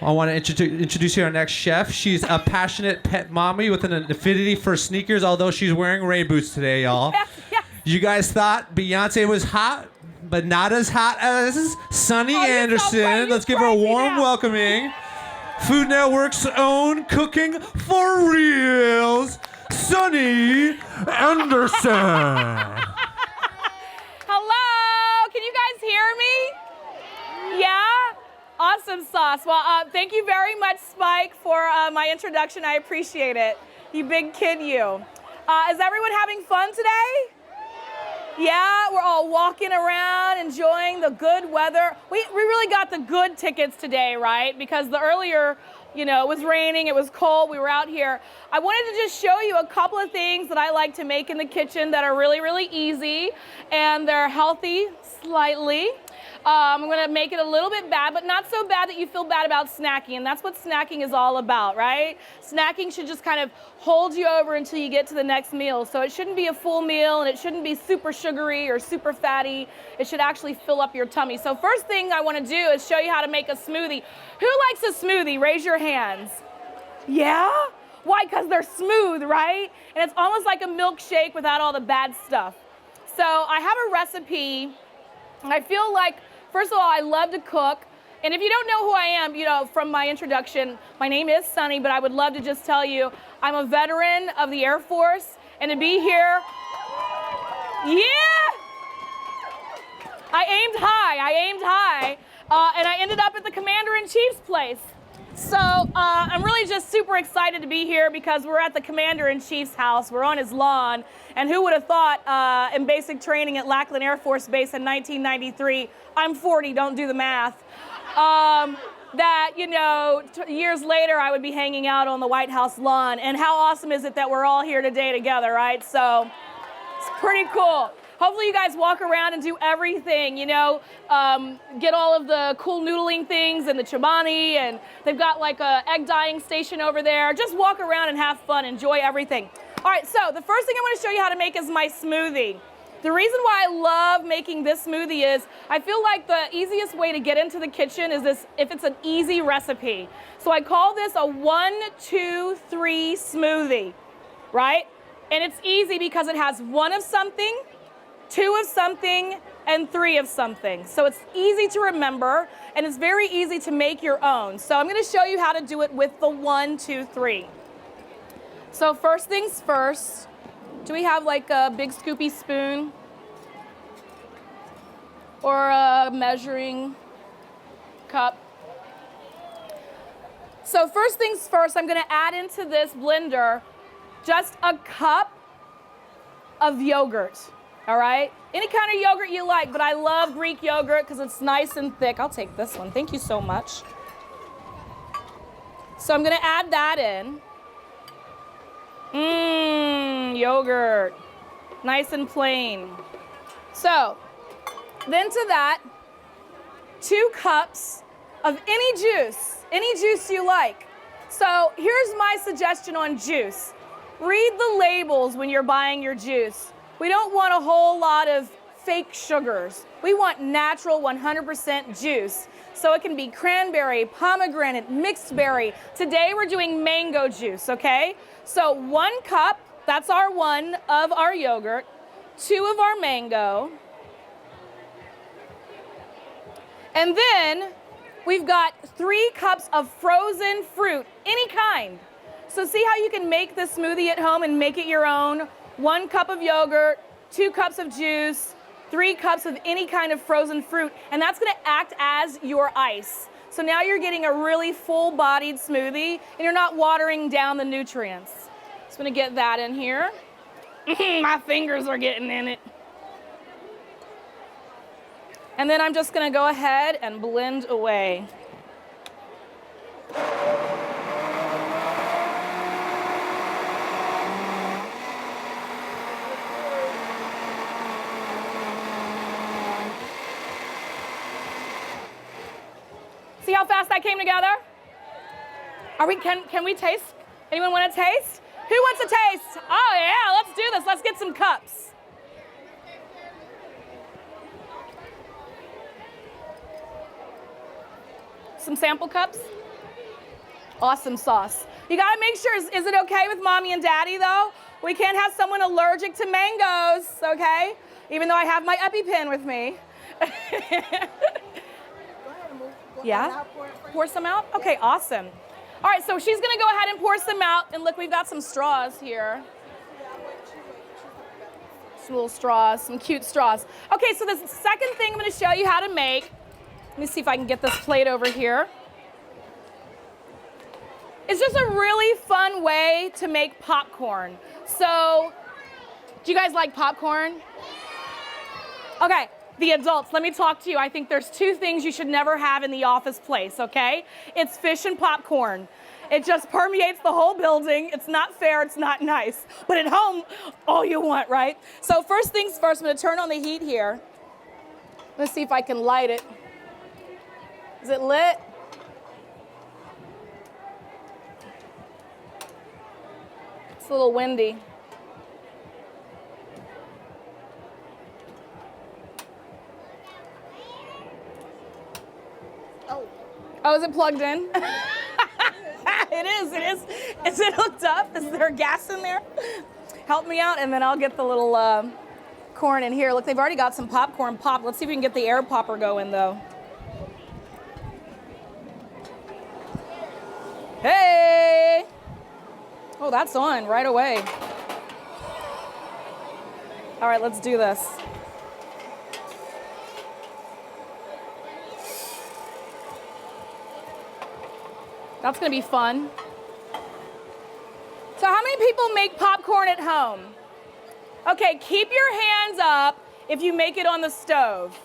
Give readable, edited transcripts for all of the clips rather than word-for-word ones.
I want to introduce you to our next chef. She's a passionate pet mommy with an affinity for sneakers, although she's wearing rain boots today, y'all. Yes. You guys thought Beyonce was hot, but not as hot as Sunny Anderson. Let's give her a warm welcoming. Food Network's own Cooking for Reals, Sunny Anderson. Hello, can you guys hear me? Yeah? Awesome sauce. Well, thank you very much, Spike, for my introduction. I appreciate it. You big kid, you. Is everyone having fun today? Yeah, we're all walking around, enjoying the good weather. We really got the good tickets today, right? Because the earlier, it was raining, it was cold, we were out here. I wanted to just show you a couple of things that I like to make in the kitchen that are really, really easy, and they're healthy, slightly. I'm gonna make it a little bit bad, but not so bad that you feel bad about snacking, and that's what snacking is all about, right? Snacking should just kind of hold you over until you get to the next meal. So it shouldn't be a full meal, and it shouldn't be super sugary or super fatty. It should actually fill up your tummy. So first thing I wanna do is show you how to make a smoothie. Who likes a smoothie? Raise your hands. Yeah? Why? Because they're smooth, right? And it's almost like a milkshake without all the bad stuff. So I have a recipe. I feel like, first of all, I love to cook. And if you don't know who I am, from my introduction, my name is Sunny, but I would love to just tell you, I'm a veteran of the Air Force, and to be here, yeah! I aimed high, and I ended up at the Commander-in-Chief's place. So I'm really just super excited to be here because we're at the Commander-in-Chief's house. We're on his lawn. And who would have thought in basic training at Lackland Air Force Base in 1993, I'm 40, don't do the math, that, years later I would be hanging out on the White House lawn. And how awesome is it that we're all here today together, right? So it's pretty cool. Hopefully you guys walk around and do everything, get all of the cool noodling things and the chobani, and they've got like a egg dyeing station over there. Just walk around and have fun, enjoy everything. All right, so the first thing I want to show you how to make is my smoothie. The reason why I love making this smoothie is I feel like the easiest way to get into the kitchen is this, if it's an easy recipe. So I call this a 1, 2, 3 smoothie, right? And it's easy because it has 1 of something, 2 of something, and 3 of something. So it's easy to remember, and it's very easy to make your own. So I'm gonna show you how to do it with the 1, 2, 3. So first things first, do we have like a big scoopy spoon? Or a measuring cup? So first things first, I'm gonna add into this blender just a cup of yogurt. All right? Any kind of yogurt you like, but I love Greek yogurt because it's nice and thick. I'll take this one. Thank you so much. So I'm going to add that in. Yogurt. Nice and plain. So, then to that, 2 cups of any juice you like. So here's my suggestion on juice. Read the labels when you're buying your juice. We don't want a whole lot of fake sugars. We want natural 100% juice. So it can be cranberry, pomegranate, mixed berry. Today we're doing mango juice, okay? So 1 cup, that's our 1 of our yogurt, 2 of our mango. And then we've got 3 cups of frozen fruit, any kind. So see how you can make this smoothie at home and make it your own? 1 cup of yogurt, 2 cups of juice, 3 cups of any kind of frozen fruit, and that's gonna act as your ice. So now you're getting a really full-bodied smoothie, and you're not watering down the nutrients. Just gonna get that in here. My fingers are getting in it. And then I'm just gonna go ahead and blend away. See how fast that came together? Can we taste? Anyone want to taste? Who wants to taste? Oh yeah, let's do this. Let's get some cups. Some sample cups? Awesome sauce. You gotta make sure, is it okay with mommy and daddy though? We can't have someone allergic to mangoes, okay? Even though I have my EpiPen with me. Yeah? Pour some out? Okay, awesome. All right, so she's gonna go ahead and pour some out, and look, we've got some straws here. Some little straws, some cute straws. Okay, so the second thing I'm gonna show you how to make, let me see if I can get this plate over here. It's just a really fun way to make popcorn. So, do you guys like popcorn? Okay, the adults, let me talk to you. I think there's two things you should never have in the office place, okay? It's fish and popcorn. It just permeates the whole building. It's not fair, it's not nice. But at home, all you want, right? So first things first, I'm gonna turn on the heat here. Let's see if I can light it. Is it lit? It's a little windy. Oh, is it plugged in? It is. Is it hooked up? Is there gas in there? Help me out, and then I'll get the little corn in here. Look, they've already got some popcorn popped. Let's see if we can get the air popper going, though. Hey! Oh, that's on right away. All right, let's do this. That's gonna be fun. So how many people make popcorn at home? Okay, keep your hands up if you make it on the stove.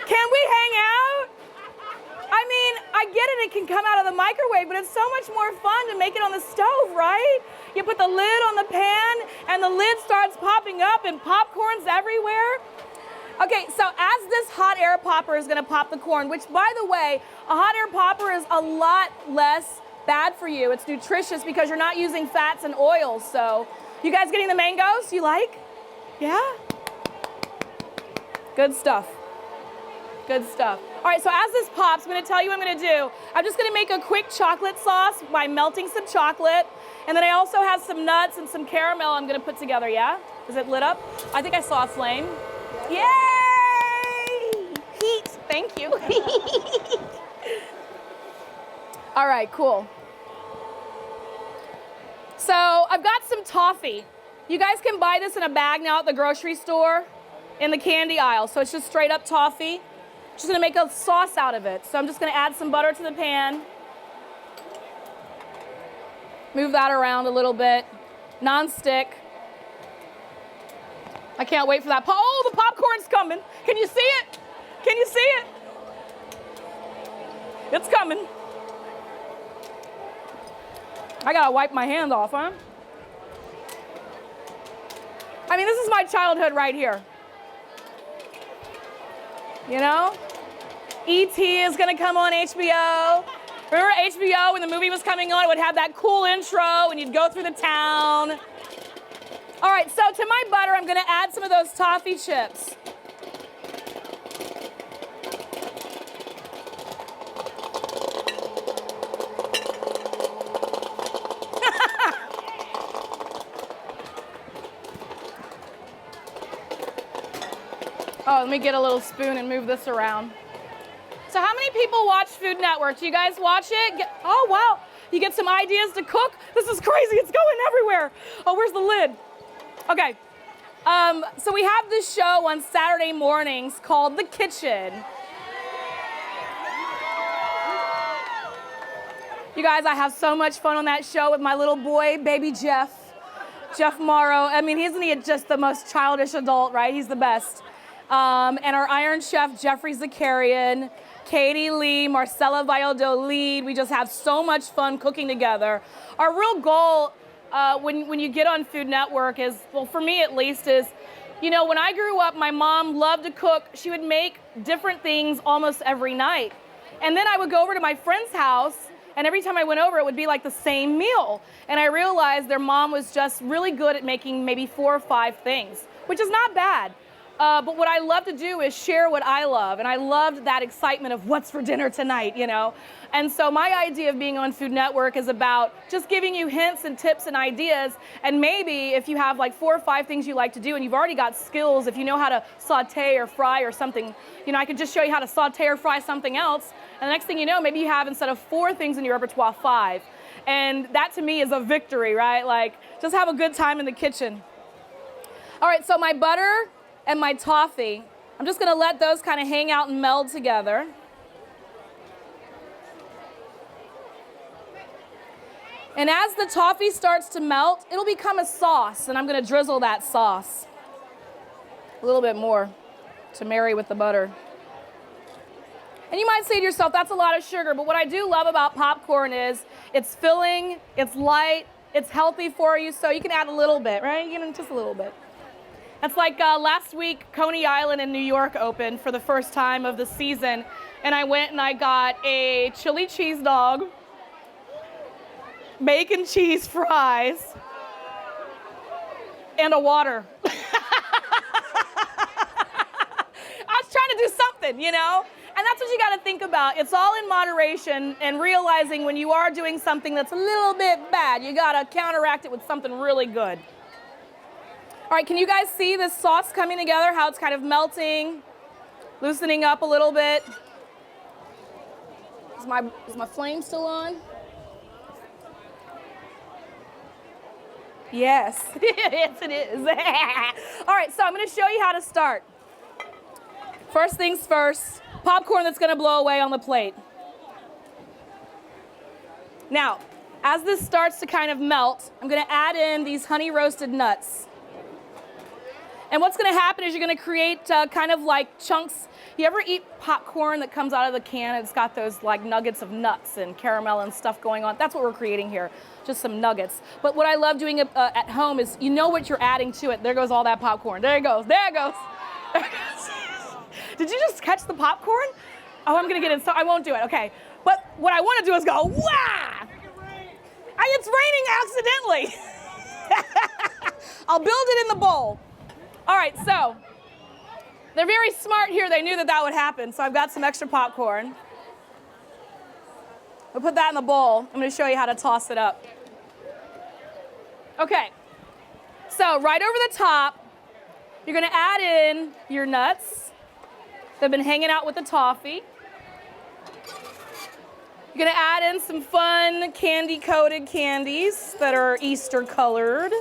Can we hang out? I mean, I get it can come out of the microwave, but it's so much more fun to make it on the stove, right? You put the lid on the pan and the lid starts popping up and popcorn's everywhere. Okay, so as this hot air popper is gonna pop the corn, which by the way, a hot air popper is a lot less bad for you. It's nutritious because you're not using fats and oils. So, you guys getting the mangoes you like? Yeah? Good stuff. Good stuff. All right, so as this pops, I'm gonna tell you what I'm gonna do. I'm just gonna make a quick chocolate sauce by melting some chocolate. And then I also have some nuts and some caramel I'm gonna put together, yeah? Is it lit up? I think I saw a flame. Yay! Heat, thank you. All right, cool. So I've got some toffee. You guys can buy this in a bag now at the grocery store in the candy aisle. So it's just straight up toffee. Just gonna make a sauce out of it. So I'm just gonna add some butter to the pan. Move that around a little bit. Non-stick. I can't wait for that. Oh, the popcorn's coming. Can you see it? Can you see it? It's coming. I gotta wipe my hand off, huh? I mean, this is my childhood right here. You know? E.T. is gonna come on HBO. Remember HBO when the movie was coming on? It would have that cool intro and you'd go through the town. All right, so to my butter, I'm gonna add some of those toffee chips. Oh, let me get a little spoon and move this around. So how many people watch Food Network? Do you guys watch it? Oh, wow. You get some ideas to cook? This is crazy. It's going everywhere. Oh, where's the lid? Okay. So we have this show on Saturday mornings called The Kitchen. You guys, I have so much fun on that show with my little boy, baby Jeff Morrow. I mean, isn't he just the most childish adult, right? He's the best. And our Iron Chef, Jeffrey Zakarian, Katie Lee, Marcella Valladolid. We just have so much fun cooking together. Our real goal when you get on Food Network is, well, for me at least, is, you know, when I grew up, my mom loved to cook. She would make different things almost every night. And then I would go over to my friend's house, and every time I went over, it would be like the same meal. And I realized their mom was just really good at making maybe 4 or 5 things, which is not bad. But what I love to do is share what I love. And I loved that excitement of what's for dinner tonight, you know? And so my idea of being on Food Network is about just giving you hints and tips and ideas. And maybe if you have like 4 or 5 things you like to do and you've already got skills, if you know how to saute or fry or something, you know, I could just show you how to saute or fry something else. And the next thing you know, maybe you have, instead of 4 things in your repertoire, 5. And that to me is a victory, right? Like, just have a good time in the kitchen. All right, so my butter and my toffee, I'm just gonna let those kind of hang out and meld together. And as the toffee starts to melt, it'll become a sauce, and I'm gonna drizzle that sauce a little bit more to marry with the butter. And you might say to yourself, that's a lot of sugar, but what I do love about popcorn is it's filling, it's light, it's healthy for you, so you can add a little bit, right? You know, just a little bit. It's like last week, Coney Island in New York opened for the first time of the season, and I went and I got a chili cheese dog, bacon cheese fries, and a water. I was trying to do something, you know? And that's what you got to think about. It's all in moderation and realizing when you are doing something that's a little bit bad, you got to counteract it with something really good. All right, can you guys see this sauce coming together, how it's kind of melting, loosening up a little bit? Is my flame still on? Yes, yes it is. All right, so I'm going to show you how to start. First things first, popcorn that's going to blow away on the plate. Now, as this starts to kind of melt, I'm going to add in these honey roasted nuts. And what's going to happen is you're going to create kind of like chunks. You ever eat popcorn that comes out of the can? It's got those like nuggets of nuts and caramel and stuff going on. That's what we're creating here, just some nuggets. But what I love doing at home is you know what you're adding to it. There goes all that popcorn. There it goes. There it goes. There it goes. Did you just catch the popcorn? Oh, I'm going to get it. So I won't do it. Okay. But what I want to do is go, wah! It's raining accidentally. I'll build it in the bowl. All right, so they're very smart here. They knew that that would happen, so I've got some extra popcorn. I'll put that in the bowl. I'm going to show you how to toss it up. Okay, so right over the top, you're going to add in your nuts. They've been hanging out with the toffee. You're going to add in some fun candy-coated candies that are Easter-colored.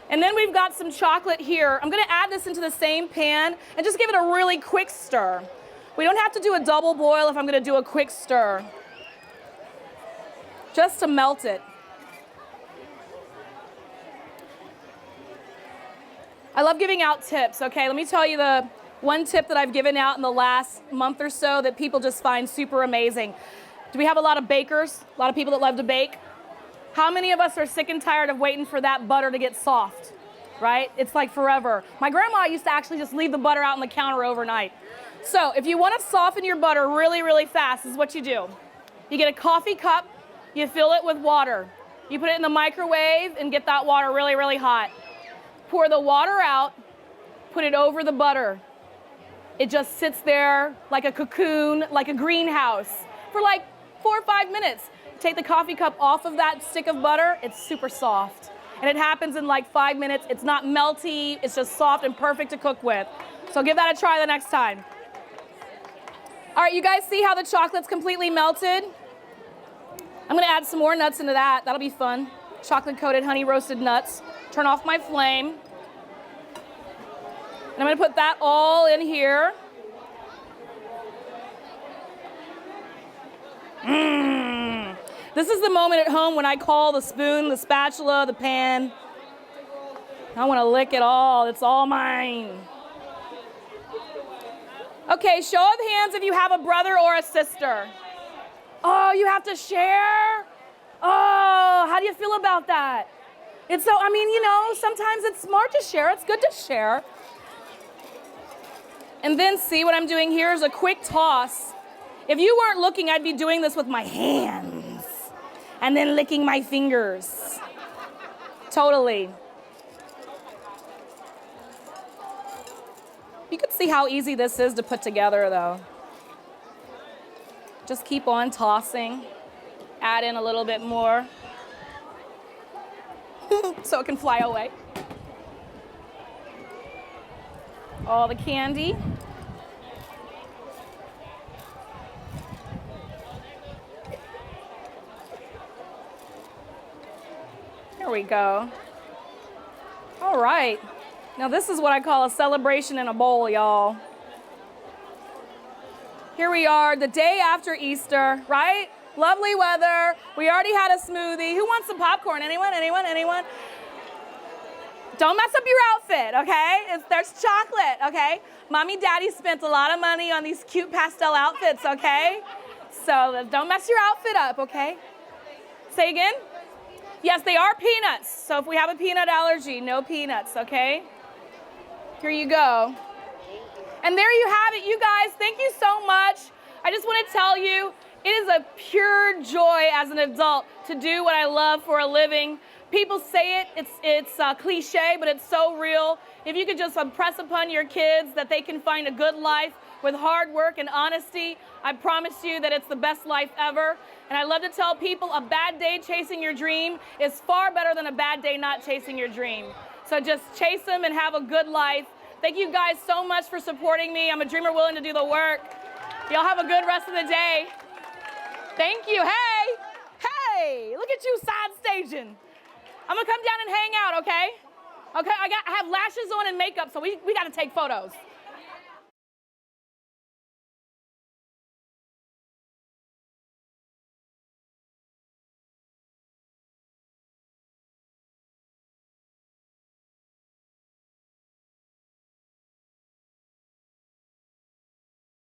And then we've got some chocolate here. I'm going to add this into the same pan and just give it a really quick stir. We don't have to do a double boil if I'm going to do a quick stir, just to melt it. I love giving out tips, okay? Let me tell you the one tip that I've given out in the last month or so that people just find super amazing. Do we have a lot of bakers? A lot of people that love to bake? How many of us are sick and tired of waiting for that butter to get soft, right? It's like forever. My grandma used to actually just leave the butter out on the counter overnight. So if you want to soften your butter really, really fast, this is what you do. You get a coffee cup, you fill it with water. You put it in the microwave and get that water really, really hot. Pour the water out, put it over the butter. It just sits there like a cocoon, like a greenhouse, for like 4 or 5 minutes. Take the coffee cup off of that stick of butter, it's super soft. And it happens in like 5 minutes. It's not melty, it's just soft and perfect to cook with. So give that a try the next time. All right, you guys see how the chocolate's completely melted? I'm gonna add some more nuts into that. That'll be fun. Chocolate-coated honey roasted nuts. Turn off my flame. And I'm gonna put that all in here. This is the moment at home when I call the spoon, the spatula, the pan. I want to lick it all. It's all mine. Okay, show of hands if you have a brother or a sister. Oh, you have to share? Oh, how do you feel about that? It's so, I mean, you know, sometimes it's smart to share. It's good to share. And then see what I'm doing here is a quick toss. If you weren't looking, I'd be doing this with my hands and then licking my fingers. Totally. You can see how easy this is to put together, though. Just keep on tossing. Add in a little bit more so it can fly away. All the candy. Here we go. All right. Now this is what I call a celebration in a bowl, y'all. Here we are, the day after Easter, right? Lovely weather. We already had a smoothie. Who wants some popcorn? Anyone? Anyone? Anyone? Don't mess up your outfit, okay? There's chocolate, okay? Mommy, daddy spent a lot of money on these cute pastel outfits, okay? So don't mess your outfit up, okay? Say again? Yes, they are peanuts. So if we have a peanut allergy, no peanuts, okay? Here you go. And there you have it, you guys. Thank you so much. I just want to tell you, it is a pure joy as an adult to do what I love for a living. People say it's cliche, but it's so real. If you could just impress upon your kids that they can find a good life with hard work and honesty, I promise you that it's the best life ever. And I love to tell people a bad day chasing your dream is far better than a bad day not chasing your dream. So just chase them and have a good life. Thank you guys so much for supporting me. I'm a dreamer willing to do the work. Y'all have a good rest of the day. Thank you. Hey, look at you side staging. I'm gonna come down and hang out, okay? Okay, I have lashes on and makeup, so we gotta take photos.